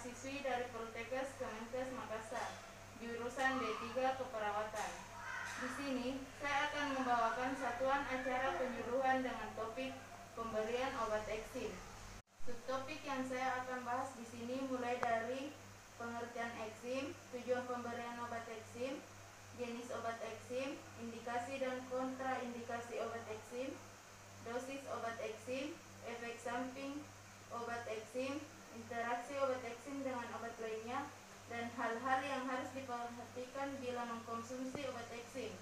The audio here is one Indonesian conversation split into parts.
mahasiswi dari Poltekkes Kemenkes Makassar, jurusan D3 Keperawatan. Di sini saya akan membawakan satuan acara penyuluhan dengan topik pemberian obat eksim. Subtopik yang saya akan bahas di sini mulai dari pengertian eksim, tujuan pemberian obat eksim, jenis obat eksim, indikasi dan kontraindikasi obat eksim, dosis obat eksim, efek samping obat eksim, interaksi obat eksim dengan obat lainnya, dan hal-hal yang harus diperhatikan bila mengkonsumsi obat eksim.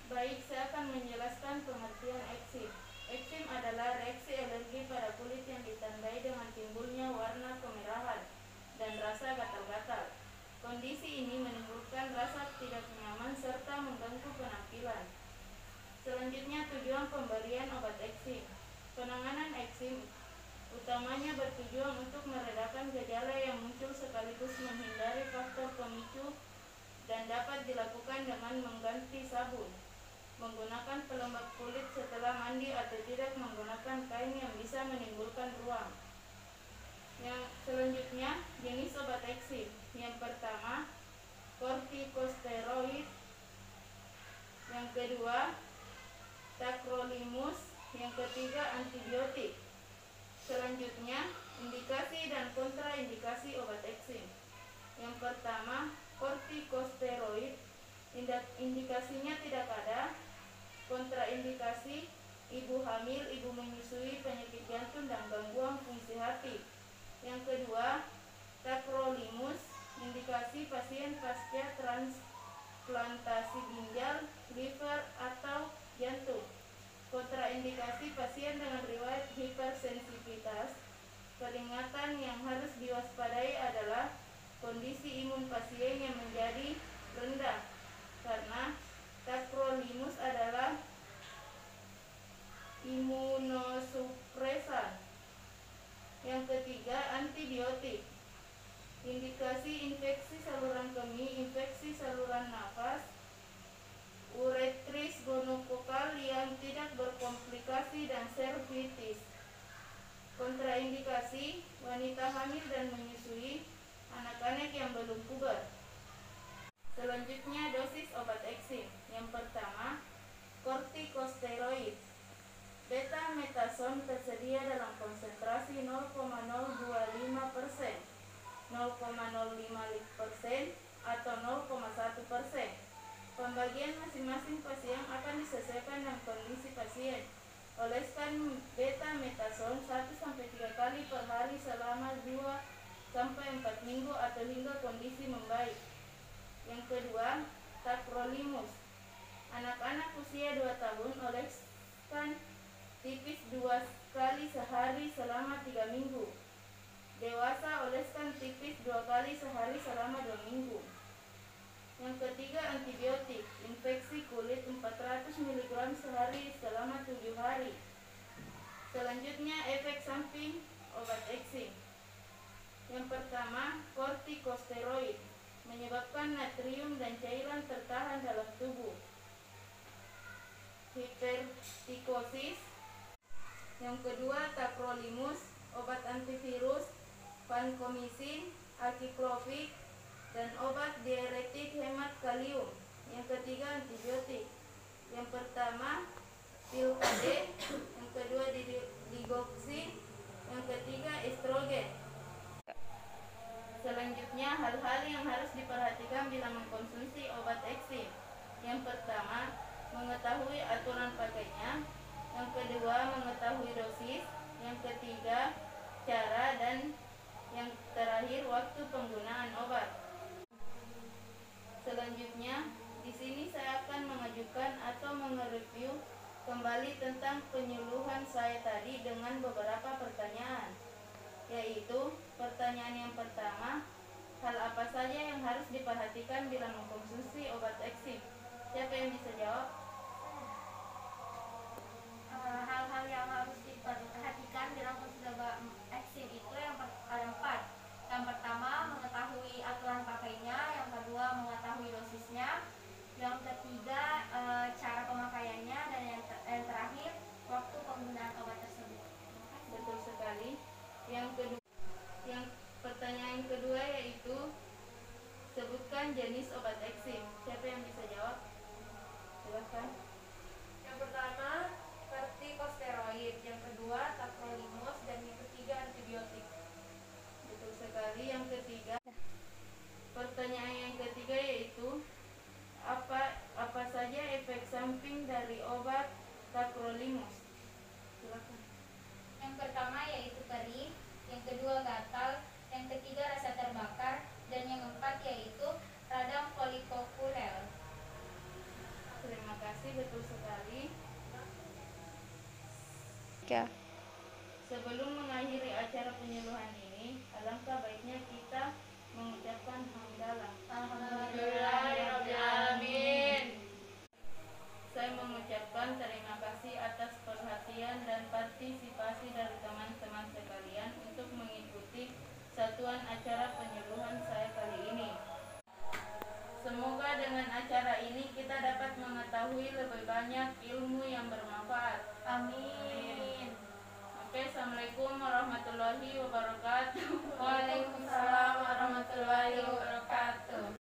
Baik, saya akan menjelaskan pengertian eksim. Eksim adalah reaksi alergi pada kulit yang ditandai dengan timbulnya warna kemerahan dan rasa gatal-gatal. Kondisi ini menimbulkan rasa tidak nyaman serta mengganggu penampilan. Selanjutnya, tujuan pemberian obat eksim. Penanganan eksim utamanya bertujuan untuk meredakan gejala yang muncul sekaligus menghindari faktor pemicu dan dapat dilakukan dengan mengganti sabun, menggunakan pelembab kulit setelah mandi atau tidak menggunakan kain yang bisa menimbulkan ruam. Yang selanjutnya, jenis obat eksim. Yang pertama, kortikosteroid. Yang kedua, tacrolimus. Yang ketiga, antibiotik. Selanjutnya, indikasi dan kontraindikasi obat eksim. Yang pertama, kortikosteroid. Indikasinya tidak ada. Kontraindikasi, ibu hamil, ibu menyusui, penyakit jantung, dan gangguan fungsi hati. Yang kedua, tacrolimus. Indikasi pasien pasca transplantasi ginjal, liver, atau jantung. Kontraindikasi pasien dengan riwayat hipersensitivitas. Peringatan yang harus diwaspadai adalah kondisi imun pasien yang menjadi rendah karena tacrolimus adalah imunosupresan. Yang ketiga, antibiotik. Indikasi infeksi saluran kemih, infeksi saluran nafas, uretris gonokokal yang tidak berkomplikasi, dan cervitis. Kontraindikasi, wanita hamil dan menyusui, anak-anak yang belum puber. Selanjutnya, dosis obat eksim. Yang pertama, kortikosteroid. Betametason tersedia dalam konsentrasi 0,025%, 0,05%, atau 0,1%. Pembagian masing-masing pasien akan disesuaikan dengan kondisi pasien. Oleskan betametason 1-3 kali per hari selama 2-4 minggu atau hingga kondisi membaik. Yang kedua, tacrolimus. Anak-anak usia 2 tahun oleskan tipis 2 kali sehari selama 3 minggu. Dewasa oleskan tipis 2 kali sehari selama 2 minggu. Yang ketiga, antibiotik. Infeksi kulit 400 mg sehari selama 7 hari. Selanjutnya, efek samping obat eksim. Yang pertama, kortikosteroid menyebabkan natrium dan cairan tertahan dalam tubuh. Hipertikosis. Yang kedua, tacrolimus, obat antivirus, vancomycin, aciclovir, dan obat diuretik hemat kalium. Yang ketiga, antibiotik. Yang pertama, pil-KD, yang kedua digoxin, yang ketiga estrogen. Selanjutnya, hal-hal yang harus diperhatikan bila mengkonsumsi obat eksim. Yang pertama, mengetahui aturan pakainya. Yang kedua, mengetahui dosis. Yang ketiga, cara, dan yang terakhir, waktu penggunaan obat. Selanjutnya, di sini saya akan mengajukan atau mengereview kembali tentang penyuluhan saya tadi dengan beberapa pertanyaan. Yaitu, pertanyaan yang pertama, hal apa saja yang harus diperhatikan bila mengkonsumsi obat eksim? Siapa yang bisa jawab? Hal-hal yang harus diperhatikan bila mengkonsumsi obat eksim itu ada 4. Yang pertama, mengetahui aturan pakainya. Yang kedua, mengetahui dosisnya. Yang ketiga, cara pemakaiannya. Dan yang terakhir, waktu penggunaan obat tersebut. Betul sekali. Yang kedua, kedua gatal, yang ketiga rasa terbakar, dan yang keempat yaitu radang poliokuler. Terima kasih, betul sekali. Ya. Sebelum mengakhiri acara penyuluhan ini, alangkah baiknya kita mengucapkan hamdalah. Alhamdulillahirrahmanirrahim. Saya mengucapkan terima kasih atas perhatian dan partisipasi dari teman-teman sekalian untuk mengikuti satuan acara penyuluhan saya kali ini. Semoga dengan acara ini kita dapat mengetahui lebih banyak ilmu yang bermanfaat. Amin. Oke, Assalamualaikum warahmatullahi wabarakatuh. Waalaikumsalam warahmatullahi wabarakatuh.